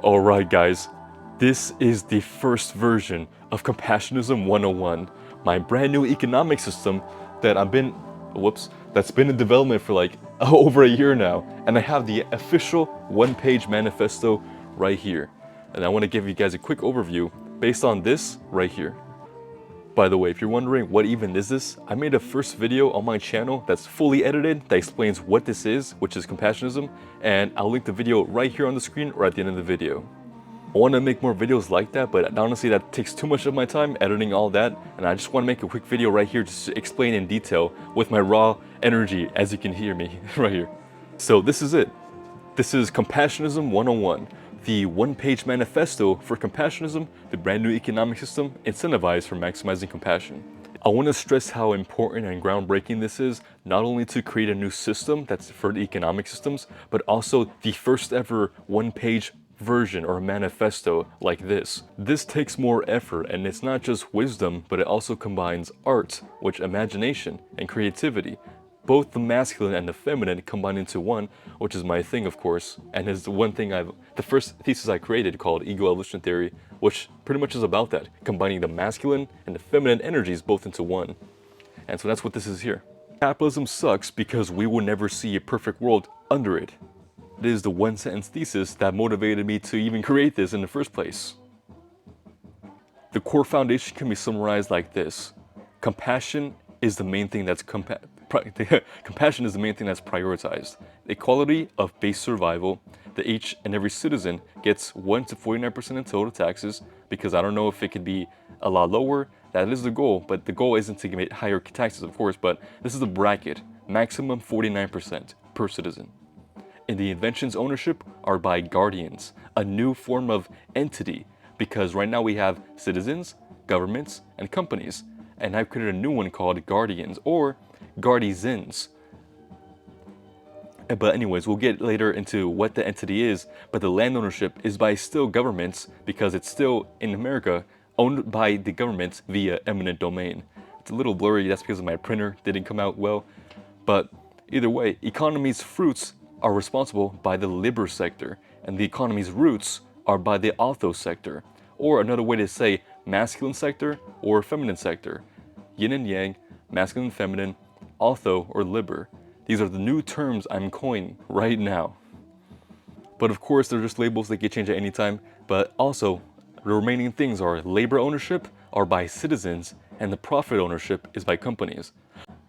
Alright guys, this is the first version of Compassionism 101, my brand new economic system that that's been in development for like over a year now, and I have the official one-page manifesto right here. And I want to give you guys a quick overview based on this right here. By the way, if you're wondering what even is this, I made a first video on my channel that's fully edited that explains what this is, which is Compassionism, and I'll link the video right here on the screen or at the end of the video. I want to make more videos like that, but honestly that takes too much of my time editing all that, and I just want to make a quick video right here just to explain in detail with my raw energy, as you can hear me right here. So this is it. This is Compassionism 101. The one-page manifesto for Compassionism, the brand new economic system incentivized for maximizing compassion. I want to stress how important and groundbreaking this is, not only to create a new system that's for the economic systems, but also the first ever one-page version or manifesto like this. This takes more effort, and it's not just wisdom, but it also combines art, which imagination and creativity. Both the masculine and the feminine combined into one, which is my thing, of course, and is the one thing the first thesis I created called Ego Evolution Theory, which pretty much is about that, combining the masculine and the feminine energies both into one. And so that's what this is here. Capitalism sucks because we will never see a perfect world under it. It is the one-sentence thesis that motivated me to even create this in the first place. The core foundation can be summarized like this. Compassion is the main thing that's compassion is the main thing that's prioritized. Equality of base survival, that each and every citizen gets 1 to 49% in total taxes, because I don't know if it could be a lot lower. That is the goal, but the goal isn't to get higher taxes, of course, but this is the bracket, maximum 49% per citizen. And the inventions ownership are by guardians, a new form of entity, because right now we have citizens, governments, and companies, and I've created a new one called guardians, or guardians. But anyways, we'll get later into what the entity is, but the land ownership is by still governments, because it's still, in America, owned by the government via eminent domain. It's a little blurry, that's because my printer didn't come out well, but either way, economy's fruits are responsible by the labor sector, and the economy's roots are by the authos sector, or another way to say masculine sector or feminine sector. Yin and yang, masculine and feminine, author or liber. These are the new terms I'm coining right now. But of course, they're just labels that get changed at any time. But also, the remaining things are labor ownership are by citizens, and the profit ownership is by companies.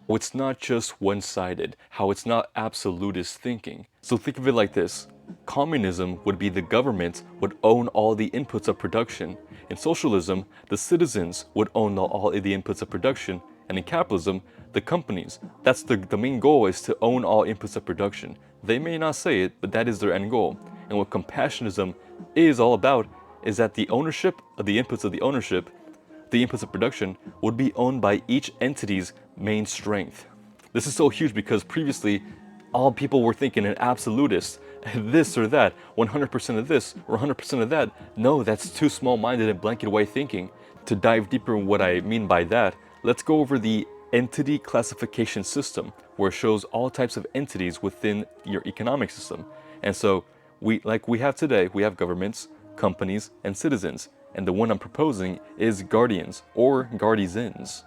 It's not just one-sided, how it's not absolutist thinking. So think of it like this. Communism would be the government would own all the inputs of production. In socialism, the citizens would own all the inputs of production. And in capitalism, the companies, that's the main goal, is to own all inputs of production. They may not say it, but that is their end goal. And what Compassionism is all about is that the ownership of the inputs of production would be owned by each entity's main strength. This is so huge because previously, all people were thinking an absolutist, this or that, 100% of this or 100% of that. No, that's too small-minded and blanket white thinking. To dive deeper in what I mean by that, let's go over the entity classification system, where it shows all types of entities within your economic system. And so, like we have today, we have governments, companies, and citizens. And the one I'm proposing is guardians or guardians.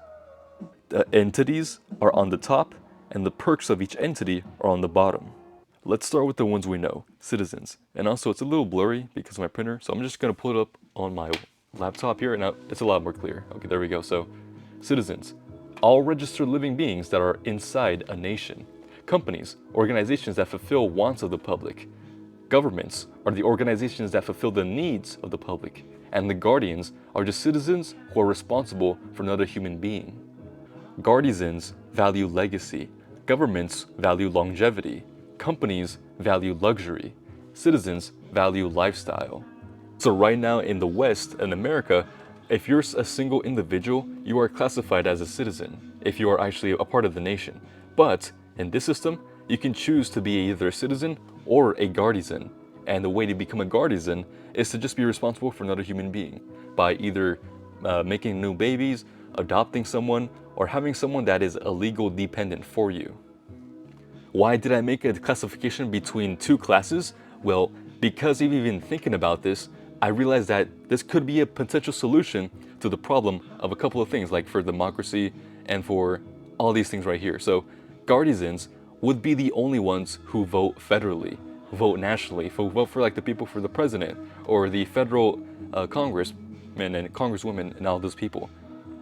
The entities are on the top, and the perks of each entity are on the bottom. Let's start with the ones we know, citizens. And also, it's a little blurry because of my printer, so I'm just going to pull it up on my laptop here, and now it's a lot more clear. Okay, there we go. So, citizens, all registered living beings that are inside a nation. Companies, organizations that fulfill wants of the public. Governments are the organizations that fulfill the needs of the public. And the guardians are just citizens who are responsible for another human being. Guardians value legacy. Governments value longevity. Companies value luxury. Citizens value lifestyle. So right now in the West, in America, if you're a single individual, you are classified as a citizen, if you are actually a part of the nation. But in this system, you can choose to be either a citizen or a guardian. And the way to become a guardian is to just be responsible for another human being by either making new babies, adopting someone, or having someone that is a legal dependent for you. Why did I make a classification between two classes? Well, Because of even thinking about this, I realized that this could be a potential solution to the problem of a couple of things, like for democracy and for all these things right here. So guardians would be the only ones who vote federally, vote nationally, vote for like the people for the president or the federal congressmen and congresswomen and all those people.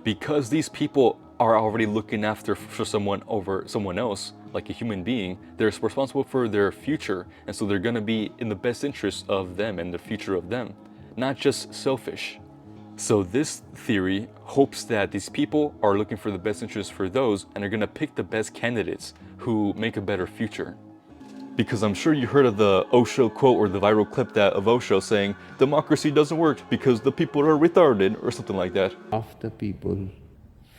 Because these people are already looking after for someone over someone else, like a human being, they're responsible for their future, and so they're gonna be in the best interest of them and the future of them, not just selfish. So this theory hopes that these people are looking for the best interest for those and are gonna pick the best candidates who make a better future. Because I'm sure you heard of the Osho quote or the viral clip that of Osho saying, democracy doesn't work because the people are retarded or something like that. Of the people,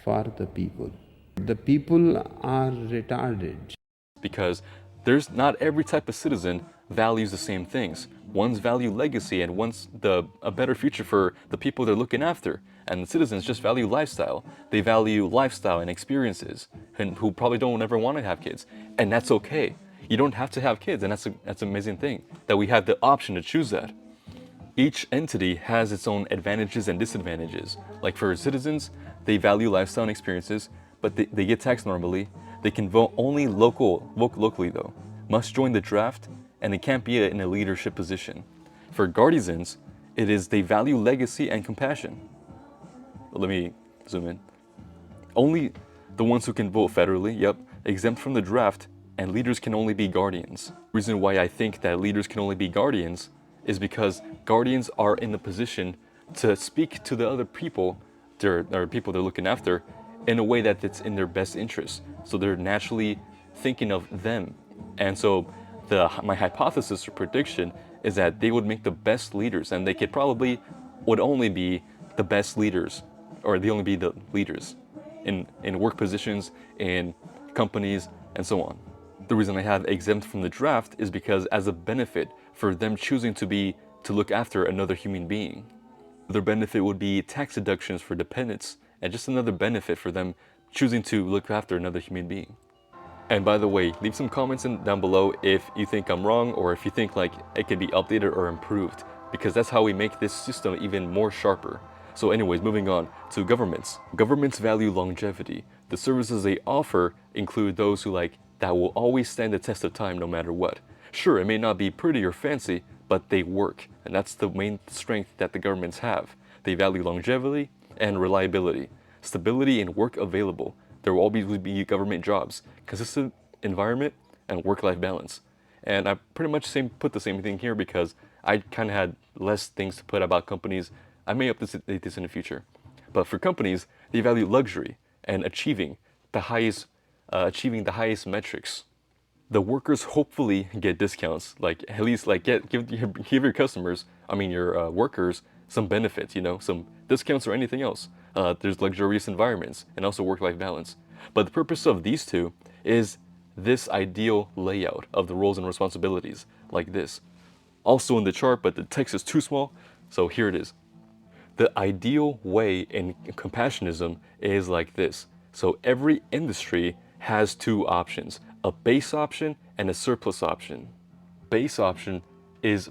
for the people. The people are retarded. Because there's not every type of citizen values the same things. One's value legacy and one's a better future for the people they're looking after. And the citizens just value lifestyle. They value lifestyle and experiences, and who probably don't ever want to have kids. And that's okay. You don't have to have kids, and that's an amazing thing, that we have the option to choose that. Each entity has its own advantages and disadvantages. Like for citizens, they value lifestyle and experiences, but they get taxed normally. They can vote only locally though, must join the draft, and they can't be in a leadership position. For guardians, it is they value legacy and compassion. Let me zoom in. Only the ones who can vote federally, yep, exempt from the draft, and leaders can only be guardians. The reason why I think that leaders can only be guardians is because guardians are in the position to speak to the other people, or people they're looking after, in a way that it's in their best interest. So they're naturally thinking of them. And so my hypothesis or prediction is that they would make the best leaders, and they would only be the best leaders, or they only be the leaders in work positions, in companies, and so on. The reason I have exempt from the draft is because as a benefit for them choosing to look after another human being. Their benefit would be tax deductions for dependents, and just another benefit for them choosing to look after another human being. And by the way, leave some comments down below if you think I'm wrong, or if you think like it could be updated or improved, because that's how we make this system even more sharper. So anyways, moving on to governments. Governments value longevity. The services they offer include those who that will always stand the test of time no matter what. Sure, it may not be pretty or fancy, but they work, and that's the main strength that the governments have. They value longevity and reliability, stability and work available. There will always be government jobs, consistent environment, and work-life balance. And I pretty much put the same thing here because I kind of had less things to put about companies. I may update this in the future. But for companies, they value luxury and achieving the highest metrics. The workers hopefully get discounts, at least give your customers, your workers, some benefits, some discounts or anything else. There's luxurious environments and also work-life balance. But the purpose of these two is this ideal layout of the roles and responsibilities, like this. Also in the chart, but the text is too small, so here it is. The ideal way in Compassionism is like this. So every industry has two options, a base option and a surplus option. Base option is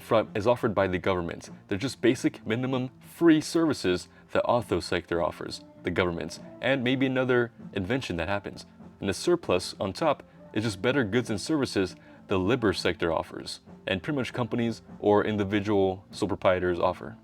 offered by the government. They're just basic minimum free services that auto sector offers, the governments, and maybe another invention that happens. And the surplus on top is just better goods and services the liberal sector offers, and pretty much companies or individual sole proprietors offer.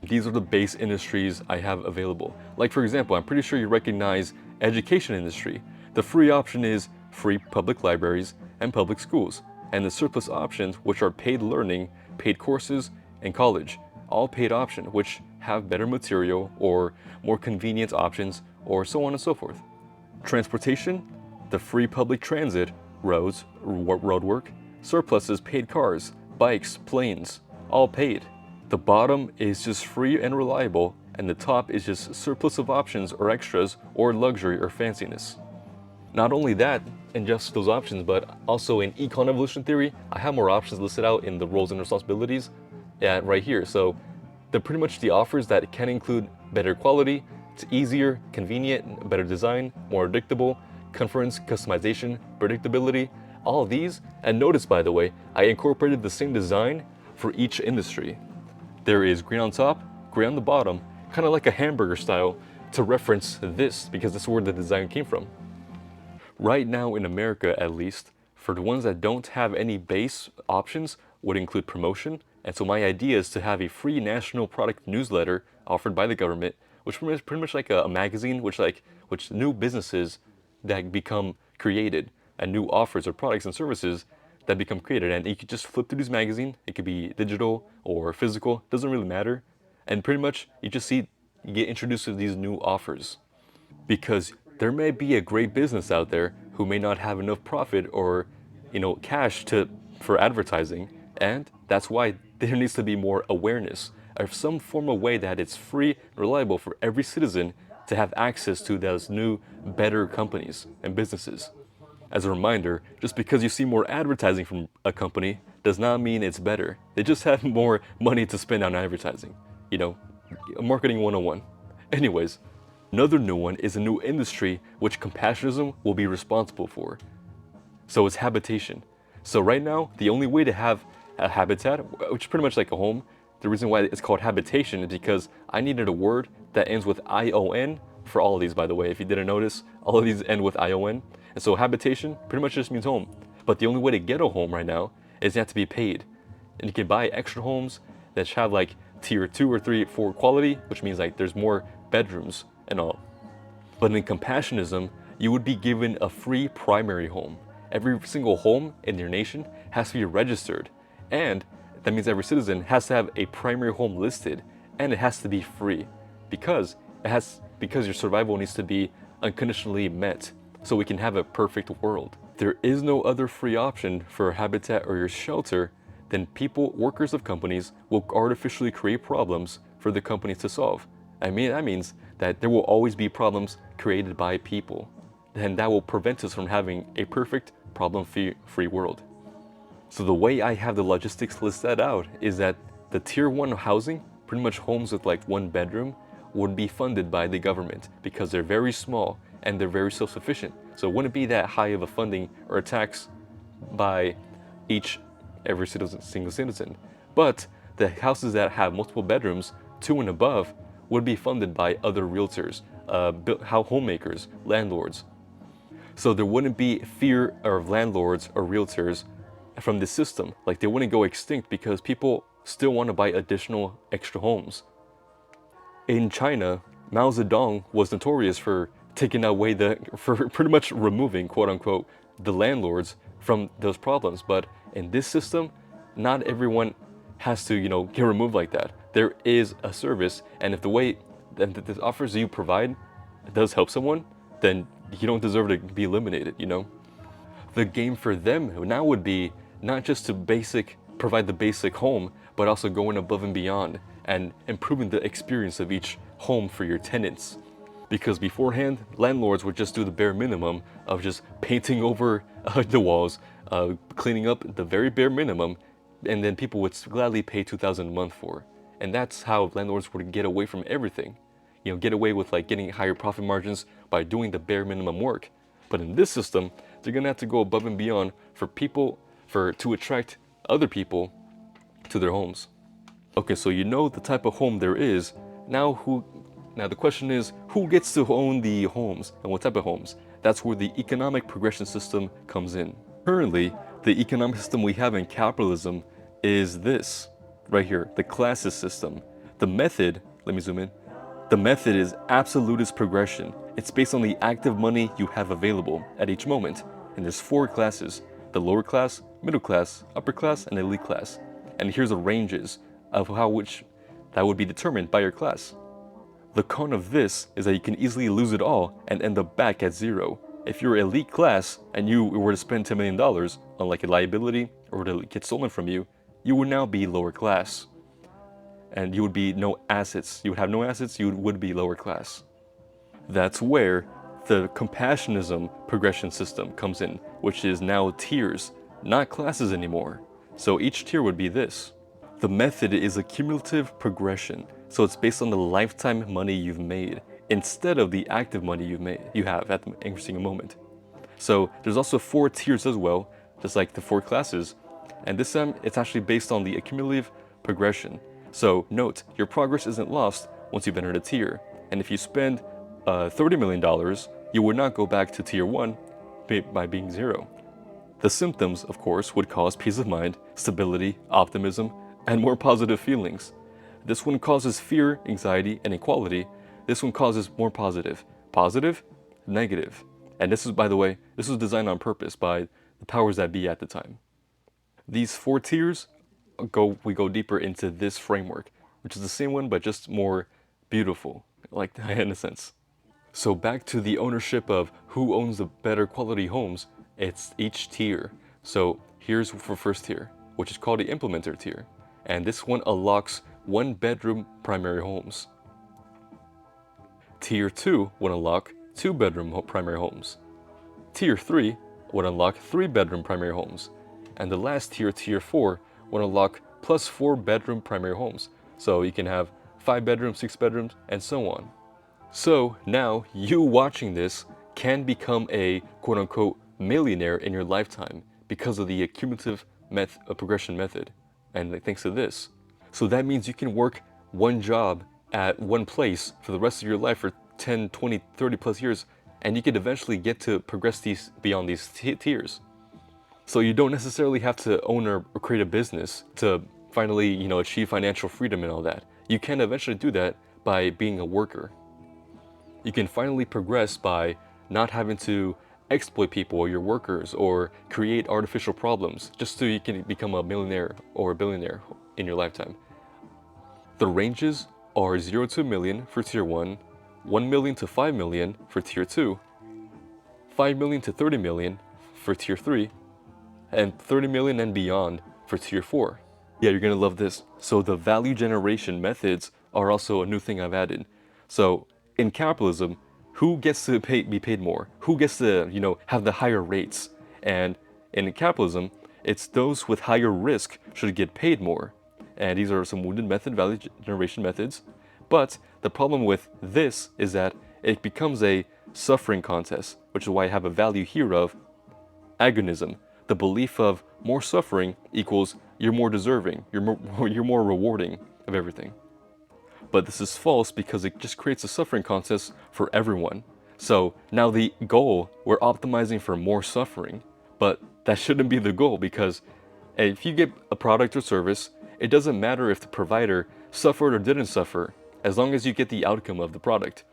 These are the base industries I have available. Like for example, I'm pretty sure you recognize education industry. The free option is free public libraries and public schools, and the surplus options, which are paid learning, paid courses, and college, all paid option, which have better material or more convenient options, or so on and so forth. Transportation, the free public transit, roads, road work, surpluses, paid cars, bikes, planes, all paid. The bottom is just free and reliable, and the top is just surplus of options or extras or luxury or fanciness. Not only that, in just those options, but also in econ evolution theory, I have more options listed out in the roles and responsibilities right here. So they're pretty much the offers that can include better quality, it's easier, convenient, better design, more predictable, conference, customization, predictability, all of these. And notice, by the way, I incorporated the same design for each industry. There is green on top, gray on the bottom, kind of like a hamburger style, to reference this because that's where the design came from. Right now in America, at least, for the ones that don't have any base options, would include promotion. And so my idea is to have a free national product newsletter offered by the government, which is pretty much like a magazine, which new businesses that become created and new offers or products and services that become created. And you could just flip through this magazine. It could be digital or physical, doesn't really matter. And pretty much you just see, you get introduced to these new offers. Because there may be a great business out there who may not have enough profit or cash for advertising, and that's why there needs to be more awareness of some form of way that it's free and reliable for every citizen to have access to those new, better companies and businesses. As a reminder, just because you see more advertising from a company does not mean it's better. They just have more money to spend on advertising. Marketing 101. Anyways, another new one is a new industry which Compassionism will be responsible for. So it's habitation. So right now, the only way to have a habitat, which is pretty much like a home, the reason why it's called habitation is because I needed a word that ends with ION for all of these, by the way. If you didn't notice, all of these end with ION. And so habitation pretty much just means home. But the only way to get a home right now is you have to be paid. And you can buy extra homes that have like tier 2 or 3, 4 quality, which means like there's more bedrooms and all. But in Compassionism, you would be given a free primary home. Every single home in your nation has to be registered. And that means every citizen has to have a primary home listed, and it has to be free because your survival needs to be unconditionally met so we can have a perfect world. There is no other free option for a habitat or your shelter than workers of companies will artificially create problems for the companies to solve. That means that there will always be problems created by people, and that will prevent us from having a perfect problem-free world. So the way I have the logistics listed out is that the tier 1 housing, pretty much homes with like 1 bedroom, would be funded by the government because they're very small and they're very self-sufficient. So it wouldn't be that high of a funding or a tax by every single citizen. But the houses that have multiple bedrooms, 2 and above, would be funded by other realtors, homemakers, landlords. So there wouldn't be fear of landlords or realtors from this system. Like they wouldn't go extinct because people still want to buy additional extra homes. In China, Mao Zedong was notorious for for pretty much removing, quote unquote, the landlords from those problems. But in this system, not everyone has to, get removed like that. There is a service, and if the offers you provide does help someone, then you don't deserve to be eliminated, The game for them now would be not just to provide the basic home, but also going above and beyond and improving the experience of each home for your tenants. Because beforehand, landlords would just do the bare minimum of just painting over the walls, cleaning up the very bare minimum, and then people would gladly pay $2,000 a month for. And that's how landlords would get away from everything. Get away with like getting higher profit margins by doing the bare minimum work. But in this system, they're gonna have to go above and beyond to attract other people to their homes. Okay, so the type of home there is. Now the question is, who gets to own the homes and what type of homes? That's where the economic progression system comes in. Currently, the economic system we have in capitalism is this, right here, the classist system. The method, let me zoom in. The method is absolutist progression. It's based on the active money you have available at each moment. And there's 4 classes: the lower class, middle class, upper class, and elite class. And here's the ranges of that would be determined by your class. The con of this is that you can easily lose it all and end up back at 0. If you're elite class and you were to spend $10 million on like a liability or to get stolen from you, you would now be lower class. And you would be no assets. You would have no assets, you would be lower class. That's where the Compassionism progression system comes in, which is now tiers, not classes anymore. So each tier would be this. The method is a cumulative progression, so it's based on the lifetime money you've made instead of the active money you have at every single moment. So there's also 4 tiers as well, just like the 4 classes. And this time, it's actually based on the accumulative progression. So note, your progress isn't lost once you've entered a tier. And if you spend $30 million, you would not go back to tier 1 by being 0. The symptoms, of course, would cause peace of mind, stability, optimism, and more positive feelings. This one causes fear, anxiety, and equality. This one causes more positive. Positive, negative. And this is, by the way, this was designed on purpose by the powers that be at the time. These 4 tiers, we go deeper into this framework, which is the same one but just more beautiful, like in a sense. So back to the ownership of who owns the better quality homes, it's each tier. So here's for first tier, which is called the implementer tier. And this one unlocks 1-bedroom primary homes. Tier 2 would unlock 2-bedroom primary homes. Tier 3 would unlock 3-bedroom primary homes. And the last tier, tier 4, would unlock plus 4-bedroom primary homes. So you can have 5 bedrooms, 6 bedrooms, and so on. So now you watching this can become a quote-unquote millionaire in your lifetime because of the accumulative progression method, and thanks to this. So that means you can work one job at one place for the rest of your life for 10, 20, 30 plus years, and you could eventually get to progress these beyond these tiers. So you don't necessarily have to own or create a business to finally, achieve financial freedom and all that. You can eventually do that by being a worker. You can finally progress by not having to exploit people or your workers or create artificial problems just so you can become a millionaire or a billionaire in your lifetime. The ranges are 0 to a million for tier 1, 1 million to 5 million for tier 2, 5 million to 30 million for tier 3, and 30 million and beyond for tier 4. Yeah, you're gonna love this. So the value generation methods are also a new thing I've added. So in capitalism, who gets to be paid more? Who gets to, have the higher rates? And in capitalism, it's those with higher risk should get paid more. And these are some wounded method value generation methods. But the problem with this is that it becomes a suffering contest, which is why I have a value here of agonism. The belief of more suffering equals you're more deserving, you're more rewarding of everything. But this is false because it just creates a suffering contest for everyone. So now the goal, we're optimizing for more suffering, but that shouldn't be the goal because if you get a product or service, it doesn't matter if the provider suffered or didn't suffer, as long as you get the outcome of the product.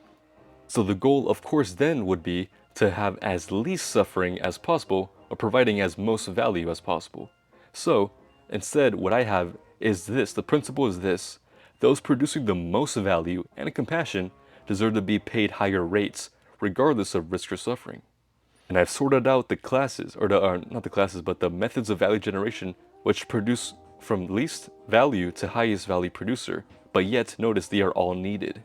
So the goal, of course, then would be to have as least suffering as possible or providing as most value as possible. So instead, what I have is this. The principle is this. Those producing the most value and compassion deserve to be paid higher rates, regardless of risk or suffering. And I've sorted out the classes, or not the classes, but the methods of value generation, which produce from least value to highest value producer, but yet notice they are all needed.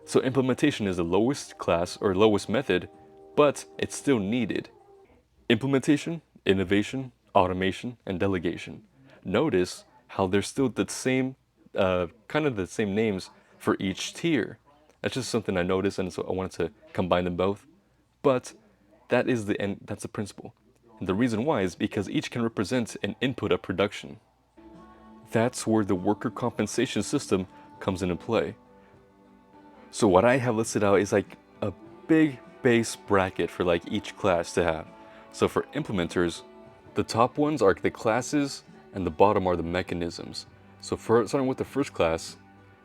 So implementation is the lowest class or lowest method, but it's still needed. Implementation, innovation, automation, and delegation. Notice how they're still the same, kind of the same names for each tier. That's just something I noticed, and so I wanted to combine them both. But that is the end. That's the principle. And the reason why is because each can represent an input of production. That's where the worker compensation system comes into play. So what I have listed out is like a big base bracket for like each class to have. So for implementers, the top ones are the classes and the bottom are the mechanisms. So starting with the first class,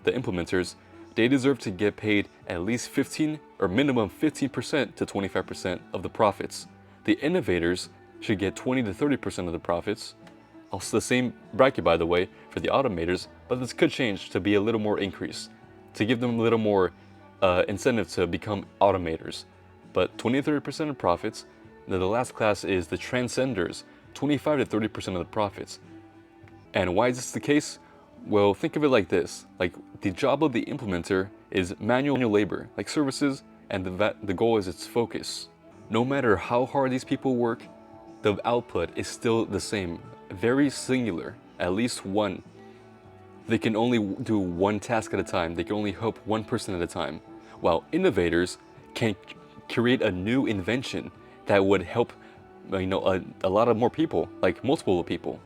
the implementers, they deserve to get paid at least 15 or minimum 15% to 25% of the profits. The innovators should get 20 to 30% of the profits. Also the same bracket, by the way, for the automators, but this could change to be a little more increased, to give them a little more incentive to become automators. But 20 to 30% of profits. Then the last class is the transcenders, 25 to 30% of the profits. And why is this the case? Well, think of it like this. Like the job of the implementer is manual labor, like services, and the goal is its focus. No matter how hard these people work, the output is still the same, very singular, at least one. They can only do one task at a time. They can only help one person at a time. While innovators can create a new invention that would help a lot of more people, like multiple people,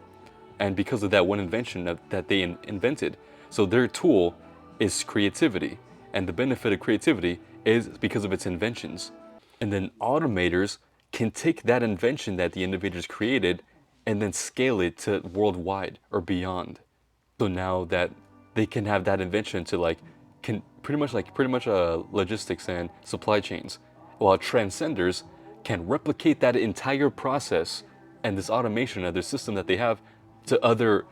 and because of that one invention that they invented. So their tool is creativity, and the benefit of creativity is because of its inventions. And then automators can take that invention that the individuals created and then scale it to worldwide or beyond. So now that they can have that invention to can pretty much logistics and supply chains, while transcenders can replicate that entire process and this automation of their system that they have to other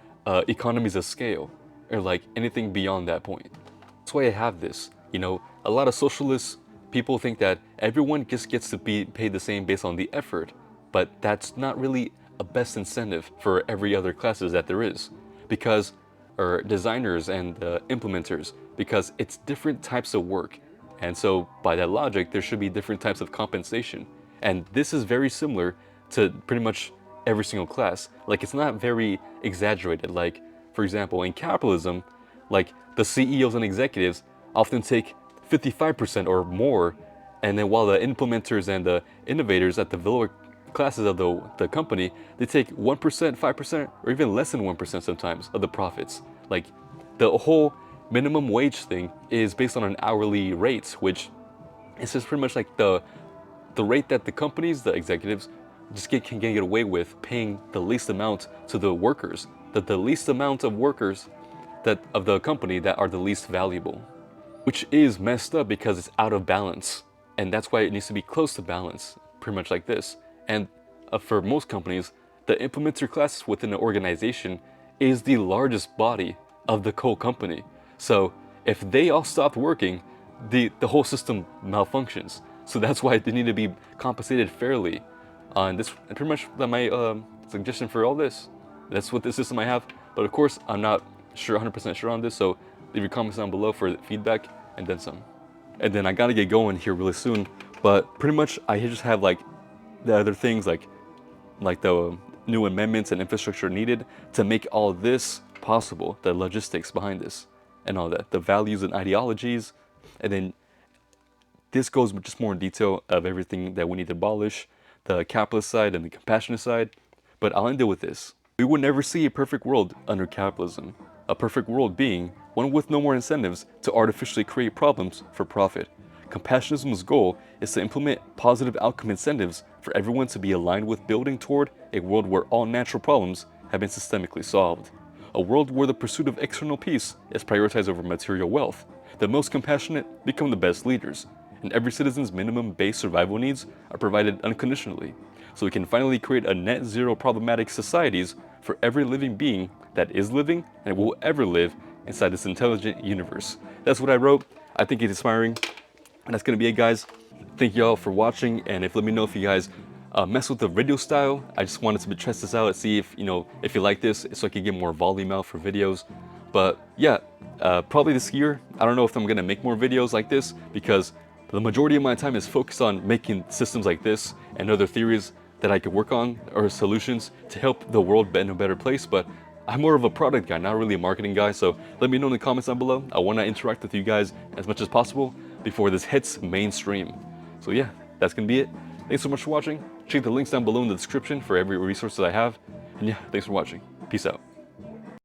economies of scale, or like anything beyond that point. That's why I have this. A lot of socialist people think that everyone just gets to be paid the same based on the effort, but that's not really a best incentive for every other classes that there is, because or designers and implementers, because it's different types of work. And so by that logic, there should be different types of compensation. And this is very similar to pretty much every single class. Like, it's not very exaggerated. Like, for example, in capitalism, like the CEOs and executives often take 55% or more, and then while the implementers and the innovators at the lower classes of the company, they take 1%, 5%, or even less than 1% sometimes of the profits. Like, the whole minimum wage thing is based on an hourly rate, which is just pretty much like the rate that the companies, the executives, just can get away with paying the least amount to the workers, the least amount of workers that of the company that are the least valuable, which is messed up because it's out of balance. And that's why it needs to be close to balance, pretty much like this. And for most companies, the implementer class within an organization is the largest body of the whole company. So if they all stopped working, the whole system malfunctions. So that's why they need to be compensated fairly. And this pretty much my suggestion for all this. That's what the system I have. But of course, I'm not 100% sure on this. So leave your comments down below for feedback and then some. And then I gotta get going here really soon. But pretty much I just have like the other things like the new amendments and infrastructure needed to make all this possible, the logistics behind this and all that, the values and ideologies. And then this goes just more in detail of everything that we need to abolish, the capitalist side and the compassionate side. But I'll end it with this. We would never see a perfect world under capitalism. A perfect world being one with no more incentives to artificially create problems for profit. Compassionism's goal is to implement positive outcome incentives for everyone to be aligned with building toward a world where all natural problems have been systemically solved. A world where the pursuit of external peace is prioritized over material wealth. The most compassionate become the best leaders, and every citizen's minimum base survival needs are provided unconditionally, so we can finally create a net zero problematic societies for every living being that is living and will ever live inside this intelligent universe. That's what I wrote. I think it's inspiring. And that's gonna be it, guys. Thank y'all for watching, and let me know if you guys mess with the video style. I just wanted to test this out and see if if you like this, so I can get more volume out for videos. But yeah, probably this year, I don't know if I'm gonna make more videos like this, because the majority of my time is focused on making systems like this and other theories that I could work on, or solutions to help the world be in a better place. But I'm more of a product guy, not really a marketing guy. So let me know in the comments down below. I want to interact with you guys as much as possible before this hits mainstream. So yeah, that's gonna be it. Thanks so much for watching. Check the links down below in the description for every resource that I have. And yeah, thanks for watching. Peace out.